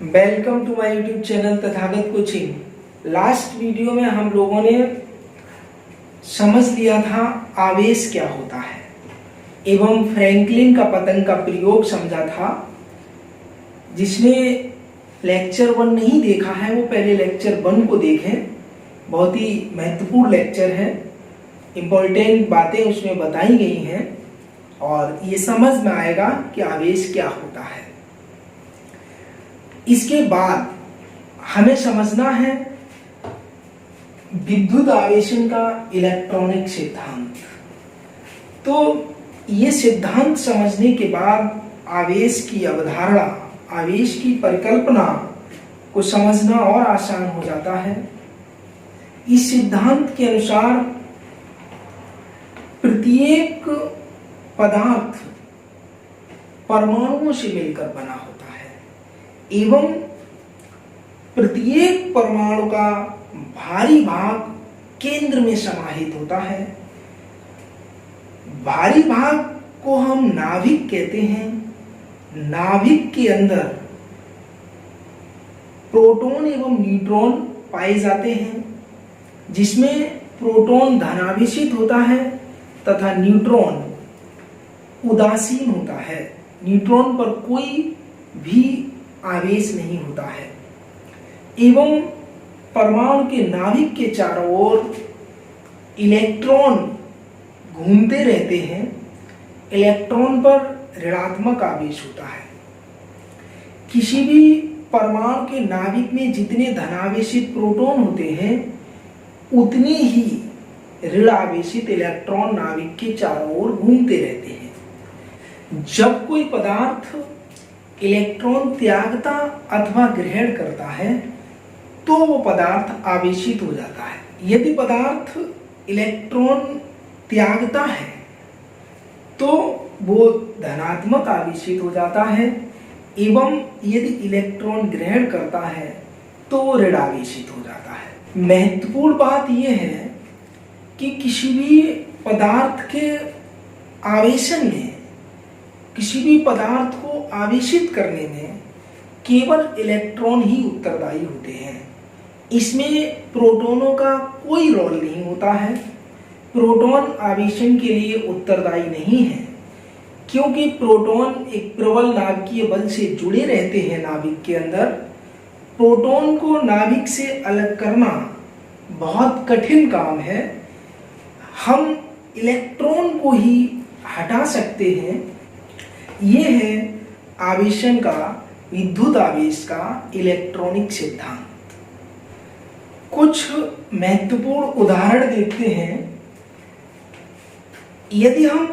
Welcome to my YouTube channel Tathagat coaching. Last video में हम लोगों ने समझ लिया था आवेश क्या होता है एवं फ्रैंकलिन का पतंग का प्रयोग समझा था। जिसने लेक्चर 1 नहीं देखा है वो पहले लेक्चर 1 को देखें, बहुत ही महत्वपूर्ण लेक्चर है, इम्पोर्टेंट बातें उसमें बताई गई हैं और ये समझ में आएगा कि आवेश क्या होता है। इसके बाद हमें समझना है विद्युत आवेशन का इलेक्ट्रॉनिक सिद्धांत। तो ये सिद्धांत समझने के बाद आवेश की अवधारणा, आवेश की परिकल्पना को समझना और आसान हो जाता है। इस सिद्धांत के अनुसार प्रत्येक पदार्थ परमाणुओं से मिलकर बना होता है एवं प्रत्येक परमाणु का भारी भाग केंद्र में समाहित होता है। भारी भाग को हम नाभिक कहते हैं। नाभिक के अंदर प्रोटॉन एवं न्यूट्रॉन पाए जाते हैं, जिसमें प्रोटॉन धनावेशित होता है तथा न्यूट्रॉन उदासीन होता है। न्यूट्रॉन पर कोई भी आवेश नहीं होता है एवं परमाणु के नाभिक के चारों ओर इलेक्ट्रॉन घूमते रहते हैं। इलेक्ट्रॉन पर ऋणात्मक आवेश होता है। किसी भी परमाणु के नाभिक में जितने धनावेशित प्रोटॉन होते हैं उतने ही ऋण आवेशित इलेक्ट्रॉन नाभिक के चारों ओर घूमते रहते हैं। जब कोई पदार्थ इलेक्ट्रॉन त्यागता अथवा ग्रहण करता है तो वो पदार्थ आवेशित हो जाता है। यदि पदार्थ इलेक्ट्रॉन त्यागता है तो वो धनात्मक आवेशित हो जाता है एवं यदि इलेक्ट्रॉन ग्रहण करता है तो वो ऋण आवेशित हो जाता है। महत्वपूर्ण बात यह है कि किसी भी पदार्थ के आवेशन में, किसी भी पदार्थ को आवेशित करने में केवल इलेक्ट्रॉन ही उत्तरदायी होते हैं। इसमें प्रोटॉनों का कोई रोल नहीं होता है। प्रोटॉन आवेशन के लिए उत्तरदायी नहीं है, क्योंकि प्रोटॉन एक प्रबल नाभिकीय बल से जुड़े रहते हैं। नाभिक के अंदर प्रोटॉन को नाभिक से अलग करना बहुत कठिन काम है। हम इलेक्ट्रॉन को ही हटा सकते हैं। ये है आवेशन का, विद्युत आवेश का इलेक्ट्रॉनिक सिद्धांत। कुछ महत्वपूर्ण उदाहरण देखते हैं। यदि हम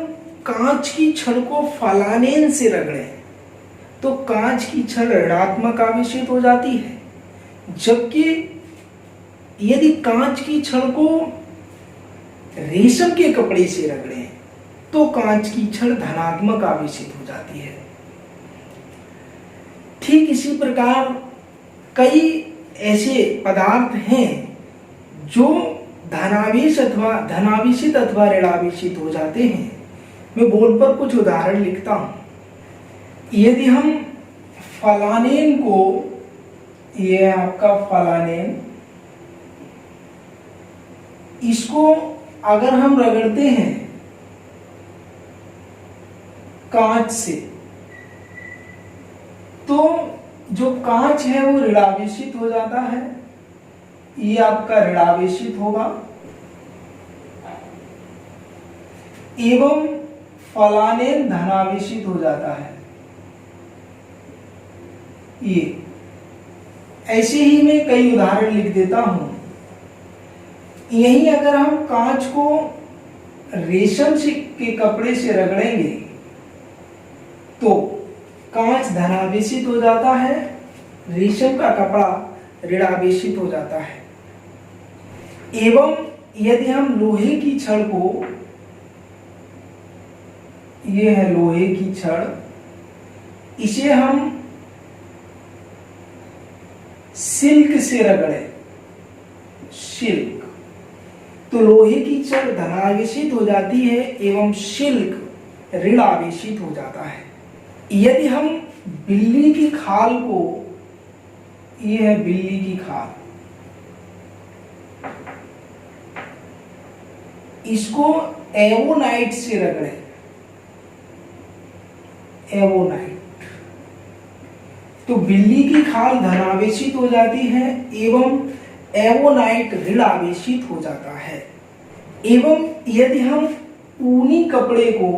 कांच की छड़ को फलानेन से रगड़ें तो कांच की छड़ ऋणात्मक आवेशित हो जाती है, जबकि यदि कांच की छड़ को रेशम के कपड़े से रगड़ें तो कांच की छड़ धनात्मक आवेशित हो जाती है। ठीक इसी प्रकार कई ऐसे पदार्थ हैं जो धनावेशित अथवा ऋणावेशित हो जाते हैं। मैं बोर्ड पर कुछ उदाहरण लिखता हूं। यदि हम फलानेन को, ये आपका फलानेन, इसको अगर हम रगड़ते हैं कांच से तो जो कांच है वो ऋणावेशित हो जाता है। ये आपका ऋणावेशित होगा एवं फलानेन धनावेशित हो जाता है। ये ऐसे ही मैं कई उदाहरण लिख देता हूं। यही अगर हम कांच को रेशम के कपड़े से रगड़ेंगे तो कांच धनावेशित हो जाता है, रेशम का कपड़ा ऋणावेशित हो जाता है। एवं यदि हम लोहे की छड़ को, ये है लोहे की छड़, इसे हम सिल्क से रगड़े, सिल्क, तो लोहे की छड़ धनावेशित हो जाती है एवं सिल्क ऋणावेशित हो जाता है। यदि हम बिल्ली की खाल को ये है बिल्ली की खाल, इसको एवोनाइट से रगड़े, एवोनाइट, तो बिल्ली की खाल धनावेशित हो जाती है एवं एवोनाइट ऋण आवेशित हो जाता है। एवं यदि हम ऊनी कपड़े को,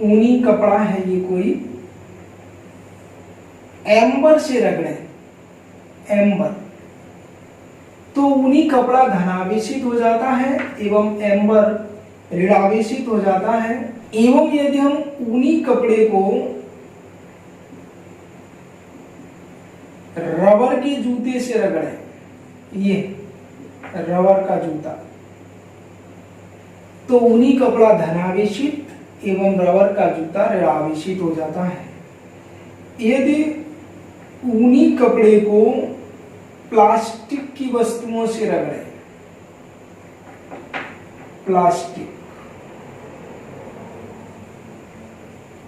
ऊनी कपड़ा है ये कोई, एम्बर से रगड़े, एम्बर, तो ऊनी कपड़ा धनावेशित हो जाता है एवं एम्बर ऋणावेशित हो जाता है। एवं यदि हम ऊनी कपड़े को रबर के जूते से रगड़े, ये रबर का जूता, तो ऊनी कपड़ा धनावेशित एवं रबर का जूता ऋणावेशित हो जाता है। यदि ऊनी कपड़े को प्लास्टिक की वस्तुओं से रगड़े, प्लास्टिक,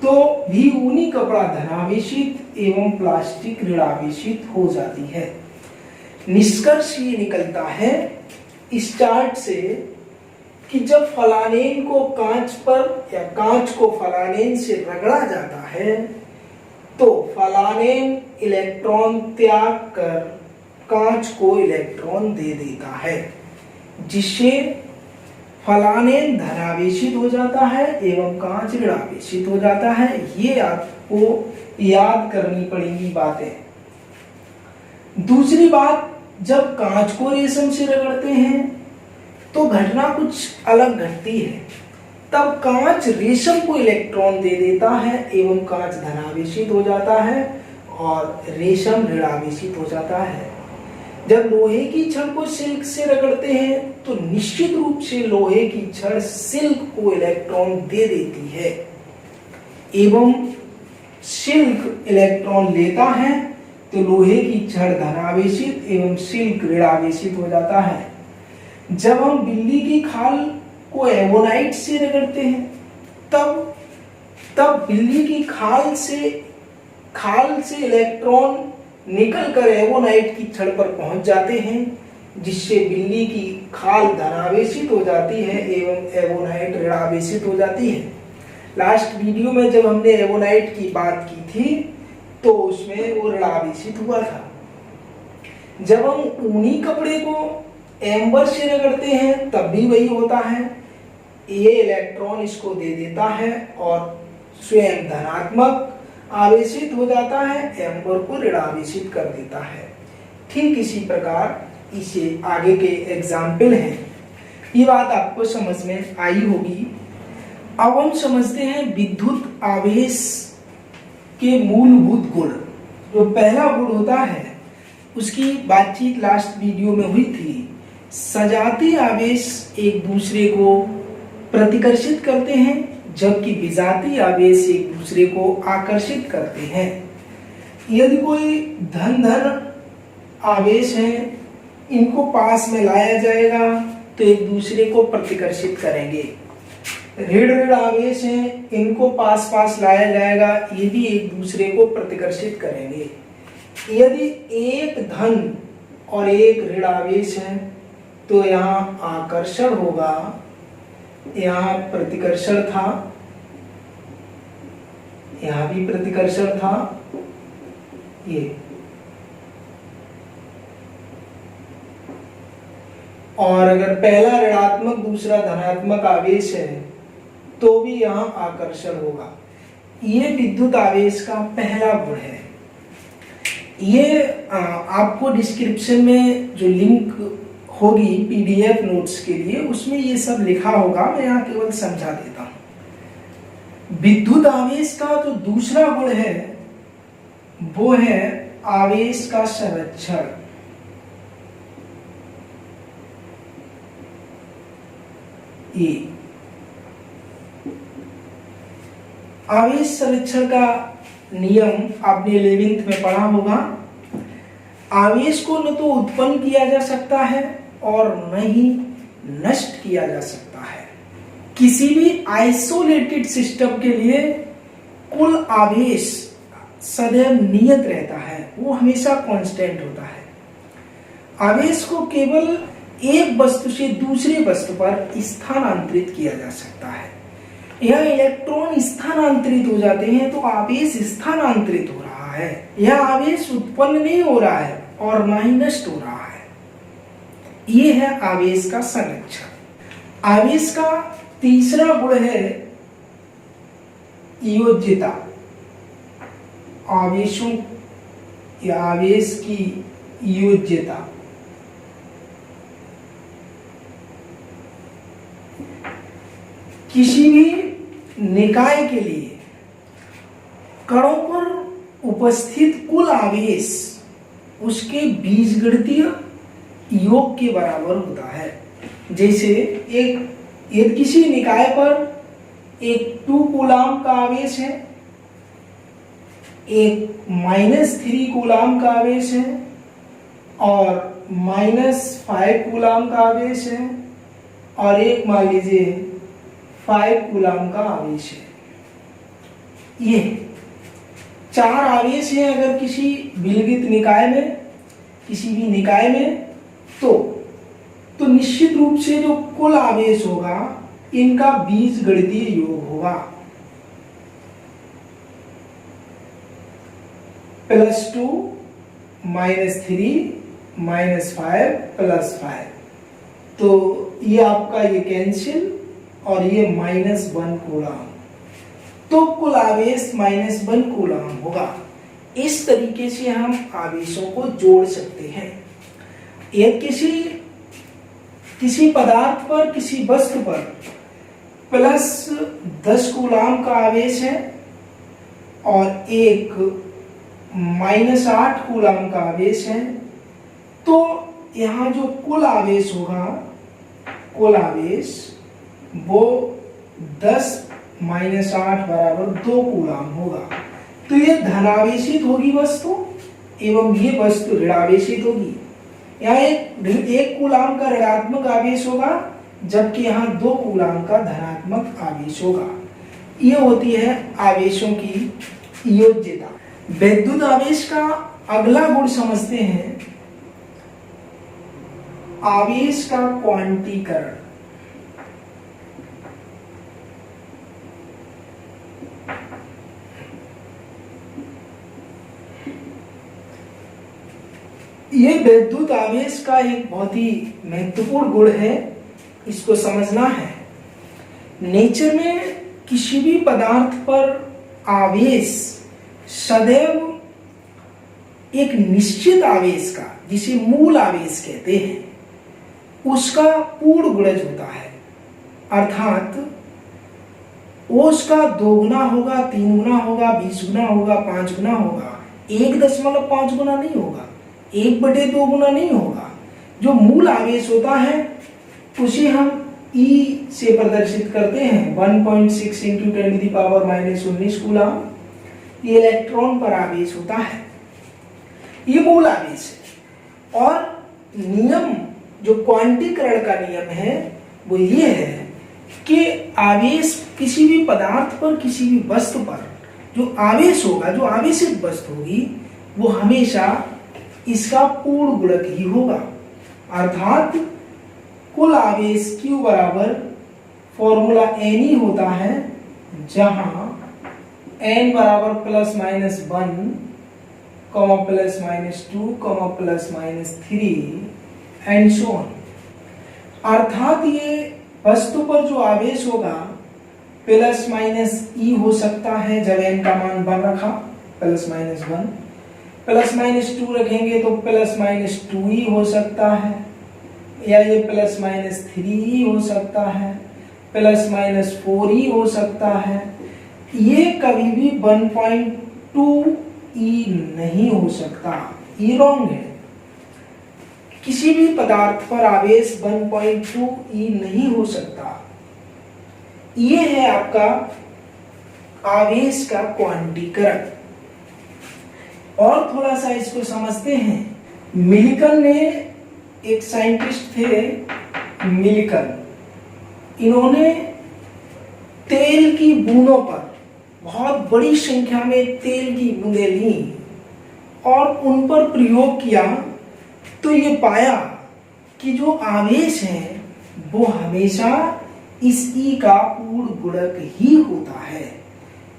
तो भी ऊनी कपड़ा धनावेशित एवं प्लास्टिक ऋणावेशित हो जाती है। निष्कर्ष ये निकलता है इस चार्ट से कि जब फलानेन को कांच पर या कांच को फलानेन से रगड़ा जाता है तो फलानेन इलेक्ट्रॉन त्याग कर कांच को इलेक्ट्रॉन दे देता है, जिससे फलानेन धनावेशित हो जाता है एवं कांच ऋणावेशित हो जाता है। ये आपको याद करनी पड़ेगी बातें। दूसरी बात, जब कांच को रेशम से रगड़ते हैं तो घटना कुछ अलग घटती है। तब कांच रेशम को इलेक्ट्रॉन दे देता है एवं कांच धनावेशित हो जाता है और रेशम ऋणावेशित हो जाता है। जब लोहे की छड़ को सिल्क से रगड़ते हैं तो निश्चित रूप से लोहे की छड़ सिल्क को इलेक्ट्रॉन दे देती है एवं सिल्क इलेक्ट्रॉन लेता है तो लोहे की छड़ धनावेशित एवं सिल्क ऋणावेशित हो जाता है। जब हम बिल्ली की खाल को एवोनाइट से रगड़ते हैं तब बिल्ली की खाल से इलेक्ट्रॉन निकलकर एवोनाइट की छड़ पर पहुंच जाते हैं, जिससे बिल्ली की खाल धनावेशित हो जाती है एवं एवोनाइट ऋणावेशित हो जाती है। लास्ट वीडियो में जब हमने एवोनाइट की बात की थी तो उसमें वो ऋणावेशित हुआ था। जब हम ऊनी कपड़े को एम्बर से रगड़ते हैं तब भी वही होता है, ये इलेक्ट्रॉन इसको दे देता है और स्वयं धनात्मक आवेशित हो जाता है, एम्बर को ऋणावेशित कर देता है। ठीक इसी प्रकार इसे आगे के एग्जाम्पल हैं। ये बात आपको समझ में आई होगी। अब हम समझते हैं विद्युत आवेश के मूलभूत गुण। जो पहला गुण होता है उसकी बातचीत लास्ट वीडियो में हुई थी। सजातीय आवेश एक दूसरे को प्रतिकर्षित करते हैं जबकि विजातीय आवेश एक दूसरे को आकर्षित करते हैं। यदि कोई धन आवेश है, इनको पास में लाया जाएगा तो एक दूसरे को प्रतिकर्षित करेंगे। ऋण आवेश है, इनको पास लाया जाएगा, ये भी एक दूसरे को प्रतिकर्षित करेंगे। यदि एक धन और एक ऋण आवेश है तो यहाँ आकर्षण होगा, यहाँ प्रतिकर्षण था, यहाँ भी प्रतिकर्षण था, ये, और अगर पहला ऋणात्मक दूसरा धनात्मक आवेश है तो भी यहाँ आकर्षण होगा। ये विद्युत आवेश का पहला गुण है। ये आपको डिस्क्रिप्शन में जो लिंक होगी पीडीएफ नोट्स के लिए उसमें ये सब लिखा होगा, मैं यहाँ केवल समझा देता हूं। विद्युत आवेश का जो दूसरा गुण है वो है आवेश का संरक्षण। ये आवेश संरक्षण का नियम आपने 11th में पढ़ा होगा। आवेश को न तो उत्पन्न किया जा सकता है और न ही नष्ट किया जा सकता है। किसी भी आइसोलेटेड सिस्टम के लिए कुल आवेश सदैव नियत रहता है, वो हमेशा कांस्टेंट होता है। आवेश को केवल एक वस्तु से दूसरे वस्तु पर स्थानांतरित किया जा सकता है। यह इलेक्ट्रॉन स्थानांतरित हो जाते हैं तो आवेश स्थानांतरित हो रहा है, यह आवेश उत्पन्न नहीं हो रहा है और ना ही नष्ट हो रहा है। यह है आवेश का संरक्षण। आवेश का तीसरा गुण है योज्यता। आवेशों या आवेश की योज्यता। किसी भी निकाय के लिए कणों पर उपस्थित कुल आवेश उसके बीजगणितीय योग के बराबर होता है। जैसे यदि किसी निकाय पर एक 2 कूलाम का आवेश है, एक -3 कूलाम का आवेश है और -5 कूलाम का आवेश है और एक मान लीजिए 5 कूलाम का आवेश है। ये 4 आवेश हैं अगर किसी विलगित निकाय में, किसी भी निकाय में, तो निश्चित रूप से जो कुल आवेश होगा इनका बीजगणितीय योग होगा +2 -3 -5 +5। तो ये आपका ये कैंसिल और ये -1 कूलाम, तो कुल आवेश -1 कूलाम होगा। इस तरीके से हम आवेशों को जोड़ सकते हैं। एक किसी पदार्थ पर, किसी वस्तु पर +10 कूलाम का आवेश है और एक -8 कूलाम का आवेश है, तो यहाँ जो कुल आवेश होगा, कुल आवेश वो 10 - 8 बराबर 2 कूलाम होगा। तो ये धनावेशित होगी वस्तु एवं ये वस्तु ऋणावेशित होगी। यहाँ एक कूलाम का ऋणात्मक आवेश होगा जबकि यहाँ 2 कूलाम का धनात्मक आवेश होगा। ये होती है आवेशों की योज्यता। वैद्युत आवेश का अगला गुण समझते हैं, आवेश का क्वांटीकरण। ये वैद्युत आवेश का एक बहुत ही महत्वपूर्ण गुण है, इसको समझना है। नेचर में किसी भी पदार्थ पर आवेश सदैव एक निश्चित आवेश का, जिसे मूल आवेश कहते हैं, उसका पूर्ण गुणज होता है। अर्थात वो उसका 2 गुना होगा, 3 गुना होगा, 20 गुना होगा, 5 गुना होगा, 1.5 गुना नहीं होगा, 1/2 गुना नहीं होगा। जो मूल आवेश होता है उसे हम E से प्रदर्शित करते हैं, 1.6 × 10⁻⁻19 कूलाम। ये इलेक्ट्रॉन पर आवेश होता है, ये मूल आवेश है। और नियम, जो क्वांटीकरण का नियम है, वो ये है कि आवेश किसी भी पदार्थ पर, किसी भी वस्तु पर जो आवेश होगा, जो आवेशित वस्तु होगी, वो हमेशा इसका पूर्ण गुणक ही होगा। अर्थात कुल आवेश Q बराबर फॉर्मूला N ही होता है, जहां N बराबर +-1, +-2, +-3 एंड सो ऑन। अर्थात ये वस्तु पर जो आवेश होगा +-E हो सकता है, जब N का मान 1 रखा, +-1, +-2 रखेंगे तो +-2E हो सकता है, या ये +-3E हो सकता है, +-4E हो सकता है। ये कभी भी 1.2E नहीं हो सकता, ये रॉन्ग है। किसी भी पदार्थ पर आवेश 1.2E नहीं हो सकता। ये है आपका आवेश का क्वांटीकरण। और थोड़ा सा इसको समझते हैं। मिल्कन ने, एक साइंटिस्ट थे मिल्कन, इन्होंने तेल की बूंदों पर बहुत बड़ी संख्या में तेल की बूंदें ली और उन पर प्रयोग किया तो ये पाया कि जो आवेश है वो हमेशा इस E का पूर्ण गुणक ही होता है।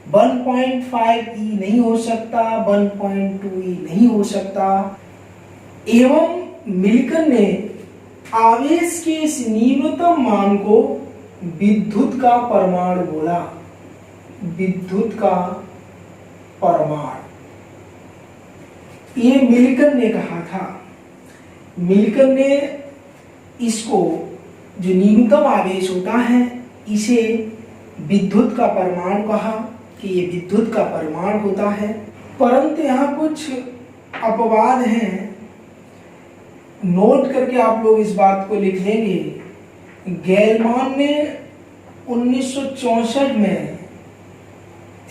1.5 E नहीं हो सकता, 1.2 E नहीं हो सकता। एवं मिल्टन ने आवेश के इस न्यूनतम मान को विद्युत का परमाणु बोला। विद्युत का परमाणु ये मिल्टन ने कहा था। मिल्टन ने इसको जो न्यूनतम आवेश होता है इसे विद्युत का परमाणु कहा कि ये विद्युत का परमाणु होता है। परंतु यहाँ कुछ अपवाद हैं, नोट करके आप लोग इस बात को लिख लेंगे। गैलमान ने 1964 में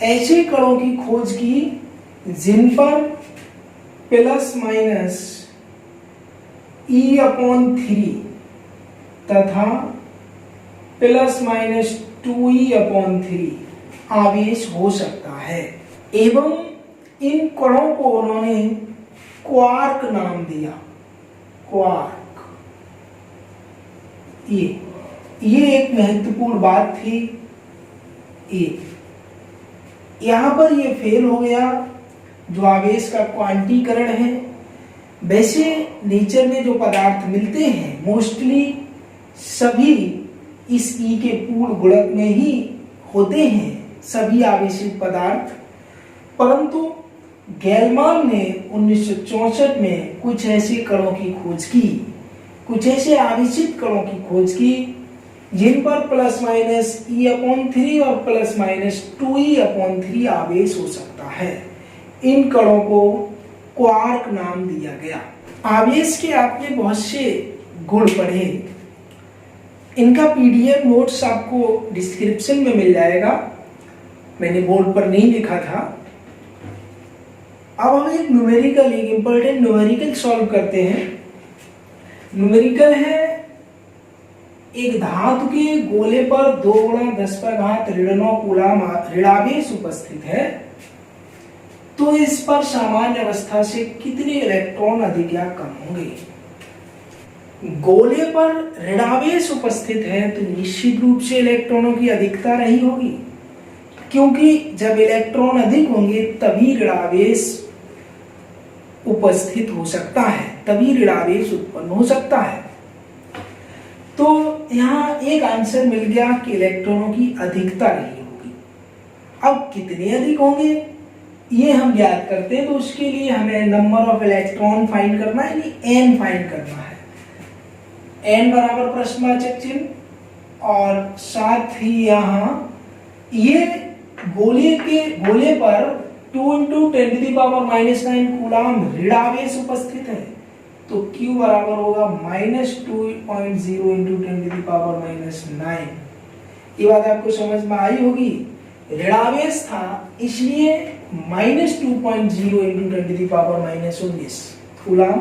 ऐसे कणों की खोज की जिन पर प्लस माइनस E/3 तथा प्लस माइनस 2E/3 आवेश हो सकता है एवं इन कणों को उन्होंने क्वार्क नाम दिया। क्वार्क ये एक महत्वपूर्ण बात थी। यहां पर ये फेल हो गया जो आवेश का क्वांटीकरण है। वैसे नेचर में जो पदार्थ मिलते हैं मोस्टली सभी इस E के पूर्ण गुणक में ही होते हैं, सभी आवेशित पदार्थ। परंतु गैलमान ने 1964 में कुछ ऐसे कणों की खोज की, कुछ ऐसे आवेशित कणों की खोज की जिन पर प्लस माइनस E/3 और प्लस माइनस 2E/3 आवेश हो सकता है। इन कणों को क्वार्क नाम दिया गया। आवेश के आपने बहुत से गुण पढ़े, इनका PDF नोट्स आपको डिस्क्रिप्शन में मिल जाएगा, मैंने बोर्ड पर नहीं लिखा था। अब हम एक न्यूमेरिकल, एक इंपॉर्टेंट न्यूमेरिकल सॉल्व करते हैं। न्यूमेरिकल है एक धातु के गोले पर 2 × 10⁻9 कूलम ऋणावेश उपस्थित है तो इस पर सामान्य अवस्था से कितने इलेक्ट्रॉन अधिक या कम होंगे। गोले पर ऋणावेश उपस्थित है तो निश्चित रूप से इलेक्ट्रॉनों की अधिकता रही होगी, क्योंकि जब इलेक्ट्रॉन अधिक होंगे तभी ऋणावेश उपस्थित हो सकता है, तभी ऋणावेश उत्पन्न हो सकता है। तो यहाँ एक आंसर मिल गया कि इलेक्ट्रॉनों की अधिकता रही होगी। अब कितने अधिक होंगे ये हम ज्ञात करते हैं, तो उसके लिए हमें नंबर ऑफ इलेक्ट्रॉन फाइंड करना है, यानी n फाइंड करना है। n बराबर प्रश्नवाचक चिन्ह और साथ ही यहाँ ये गोले पर 2 × 10⁻⁹ कूलम ऋणावेश उपस्थित है तो Q बराबर होगा -2.0 × 10⁻⁹। ये बात आपको समझ में आई होगी। ऋणावेश था इसलिए -2.0 × 10⁻⁹ कूलम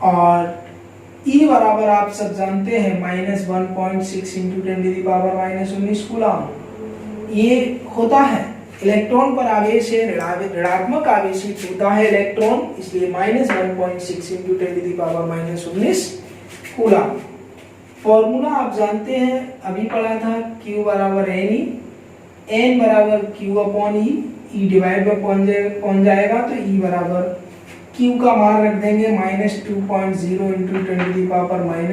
और E बराबर आप सब जानते हैं -1.6 × 10⁻⁹ कूलम। ये होता है इलेक्ट्रॉन पर आवेश है, ऋणात्मक आवेशित होता है इलेक्ट्रॉन, इसलिए -1.6 × 10⁻⁹ कूलम। फॉर्मूला आप जानते हैं, अभी पढ़ा था, Q बराबर NE, N बराबर Q/E, E डिवाइड में पहुंच जाएगा तो E बराबर Q का मान रख देंगे -2.0 ×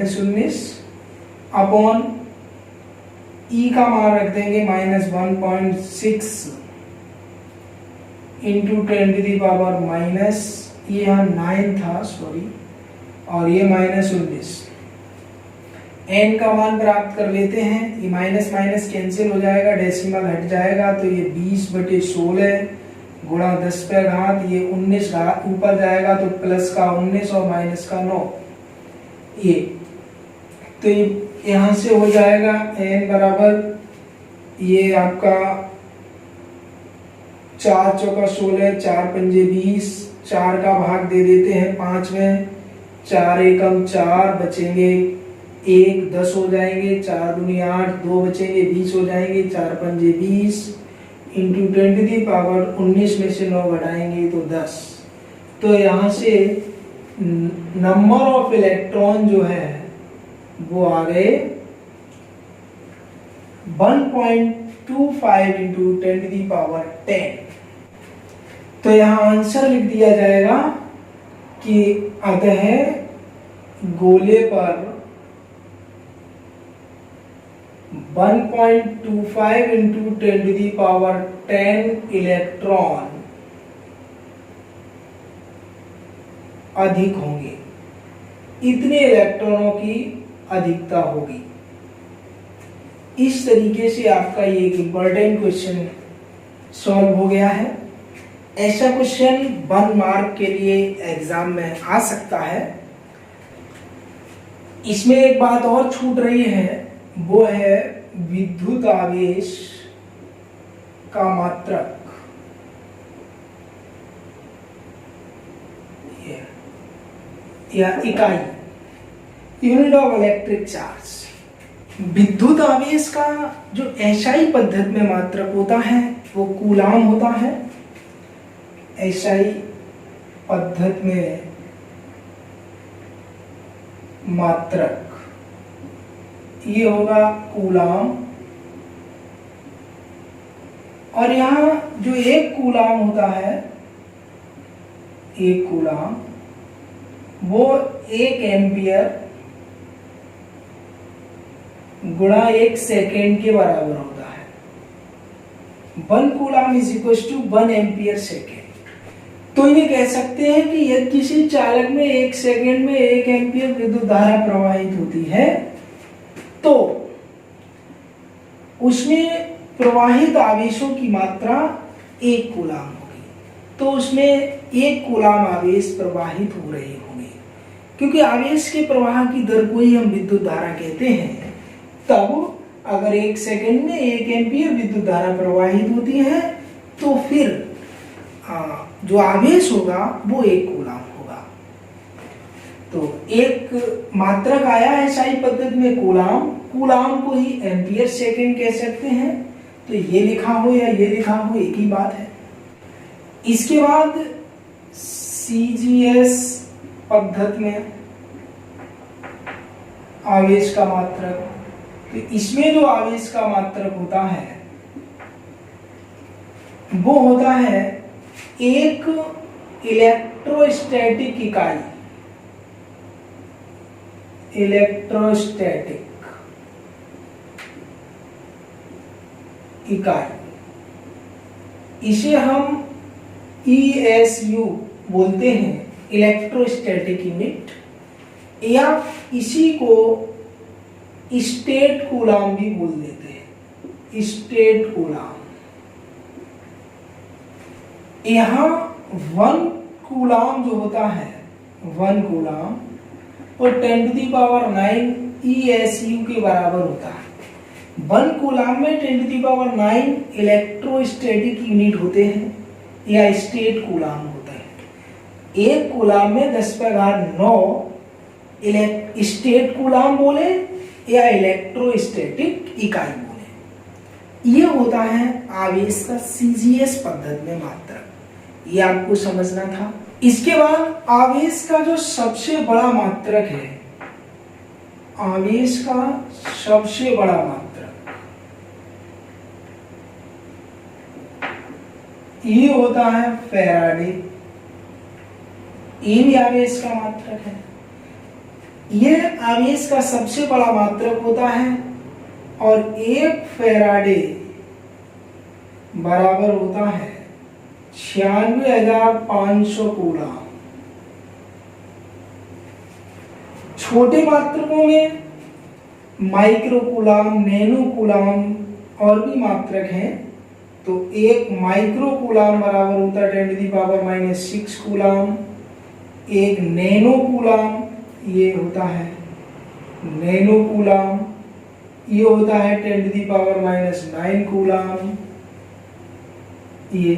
10⁻⁹ अपॉन E का मान रख देंगे -1.6 × 10⁻⁻, ये यहाँ 9 था सॉरी, और ये -19। n का मान प्राप्त कर लेते हैं, ये माइनस माइनस कैंसिल हो जाएगा, डेसिमल हट जाएगा तो ये 20/16 गुणा 10⁻, ये 19 ऊपर जाएगा तो प्लस का 19 और माइनस का 9। ये तो यहाँ से हो जाएगा n बराबर, ये आपका 4 चौका 16, 4 पंजे 20, 4 का भाग दे देते हैं 5 में, 4 एकम 4 बचेंगे 1, 10 हो जाएंगे, 4 दूनी 8, 2 बचेंगे 20 हो जाएंगे, 4 पंजे 20, इंटू 10⁻19 में से 9 घटाएंगे तो 10। तो यहाँ से नंबर ऑफ इलेक्ट्रॉन जो है वो आ गए 1.25 इंटू 10⁻10। तो यहाँ आंसर लिख दिया जाएगा कि अतः गोले पर 1.25 इंटू 10⁻10 इलेक्ट्रॉन अधिक होंगे, इतने इलेक्ट्रॉनों की अधिकता होगी। इस तरीके से आपका ये एक इंपॉर्टेंट क्वेश्चन सॉल्व हो गया है। ऐसा क्वेश्चन 1 मार्क के लिए एग्जाम में आ सकता है। इसमें एक बात और छूट रही है, वो है विद्युत आवेश का मात्रक। या इकाई, यूनिट ऑफ इलेक्ट्रिक चार्ज। विद्युत आवेश का जो एसआई पद्धति में मात्रक होता है वो कूलाम होता है। एसआई पद्धति में मात्रक ये होगा कूलाम। और यहाँ जो एक कूलाम होता है, एक कूलाम वो 1 एम्पियर गुणा 1 सेकेंड के बराबर होता है। 1 coulomb is equal to 1 ampere second. तो ये कह सकते हैं कि यदि किसी चालक में 1 सेकेंड में 1 एम्पियर विद्युत धारा प्रवाहित होती है तो उसमें प्रवाहित आवेशों की मात्रा 1 कूलाम होगी। तो उसमें 1 कूलाम आवेश प्रवाहित हो रहे होंगे। क्योंकि आवेश के प्रवाह की दर को ही हम विद्युत धारा कहते हैं। तब अगर 1 सेकेंड में 1 एम्पियर विद्युत धारा प्रवाहित होती है तो फिर जो आवेश होगा वो 1 कूलाम होगा। तो एक मात्रक आया है एसआई पद्धति में कूलाम, कूलाम को ही एम्पियर सेकेंड कह सकते हैं। तो ये लिखा हो या ये लिखा हो एक ही बात है। इसके बाद सीजीएस पद्धति में आवेश का मात्रक, तो इसमें जो आवेश का मात्रक होता है वो होता है एक इलेक्ट्रोस्टैटिक इकाई। इलेक्ट्रोस्टैटिक इकाई, इसे हम ESU बोलते हैं, इलेक्ट्रोस्टैटिक यूनिट, या इसी को स्टेट कूलाम भी बोल देते हैं। State coulomb. यहाँ 1 कूलाम जो होता है, 1 कूलाम वो 10⁹ ESU के बराबर होता है। 1 कूलाम में 10⁹ इलेक्ट्रोस्टैटिक यूनिट होते हैं या स्टेट कूलाम होता है। 1 कूलाम में 10⁹ स्टेट कूलाम बोले या इलेक्ट्रोस्टैटिक इकाई बोले। ये होता है आवेश का सीजीएस पद्धति में मात्रक। ये आपको समझना था। इसके बाद आवेश का जो सबसे बड़ा मात्रक है, आवेश का सबसे बड़ा मात्रक ये होता है फैराडे। ये भी आवेश का मात्रक है। ये आवेश का सबसे बड़ा मात्रक होता है और 1 फैराडे बराबर होता है 96,500 कूलाम। छोटे मात्रकों में माइक्रो कूलाम, नैनो कूलाम और भी मात्रक हैं। तो 1 माइक्रो कूलाम बराबर होता है 10⁻⁻6 कूलाम। 1 नैनो कूलाम ये होता है नैनो कूलाम, ये होता है 10⁻⁻9 कूलाम। ये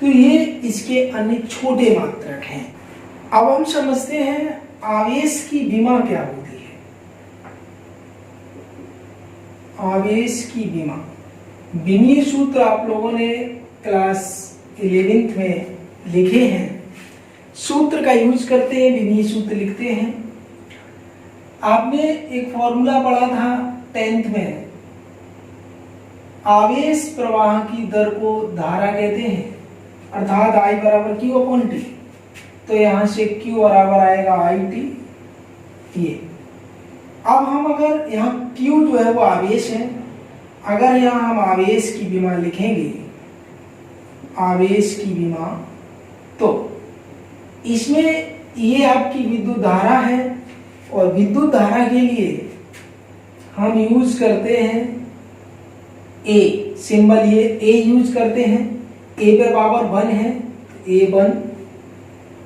तो ये इसके अन्य छोटे मात्रक हैं। अब हम समझते हैं आवेश की विमा क्या होती है। आवेश की विमा, विमीय सूत्र आप लोगों ने क्लास 11th में लिखे हैं। सूत्र का यूज करते हैं, विमीय सूत्र लिखते हैं। आपने एक फॉर्मूला पढ़ा था 10th में, आवेश प्रवाह की दर को धारा कहते हैं, अर्थात I बराबर Q/T। तो यहां से Q बराबर आएगा IT। ये अब हम अगर यहाँ Q जो है वो आवेश है, अगर यहाँ हम आवेश की विमा लिखेंगे, आवेश की विमा, तो इसमें ये आपकी विद्युत धारा है और विद्युत धारा के लिए हम यूज करते हैं A सिंबल, ये A यूज करते हैं। A पे पावर 1 है, A1,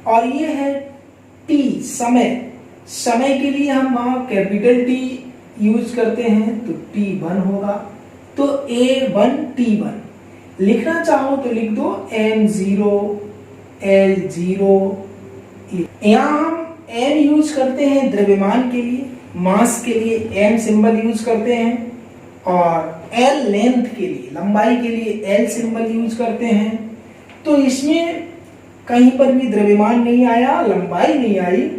और ये है T समय, समय के लिए हम वहां कैपिटल T यूज करते हैं तो T1 होगा। तो A1 T1 लिखना चाहो तो लिख दो M0 L0। यहाँ हम M यूज करते हैं द्रव्यमान के लिए, मास के लिए M सिंबल यूज करते हैं, और L लेंथ के लिए, लंबाई के लिए L सिंबल यूज करते हैं। तो इसमें कहीं पर भी द्रव्यमान नहीं आया, लंबाई नहीं आई,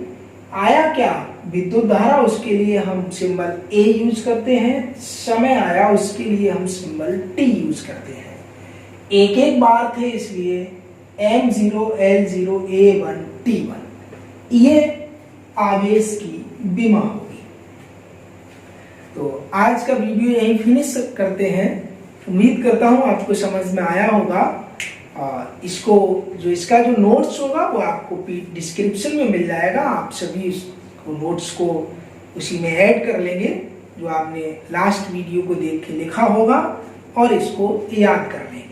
आया क्या, विद्युत धारा, उसके लिए हम सिंबल A यूज करते हैं। समय आया, उसके लिए हम सिंबल T यूज करते हैं। एक एक बार थे इसलिए M0 L0 A1 T1, ये आवेश की विमा होगी। तो आज का वीडियो यहीं फिनिश करते हैं। उम्मीद करता हूं आपको समझ में आया होगा। और इसको इसका जो नोट्स होगा वो आपको डिस्क्रिप्शन में मिल जाएगा। आप सभी नोट्स को उसी में ऐड कर लेंगे जो आपने लास्ट वीडियो को देख के लिखा होगा, और इसको याद कर लेंगे।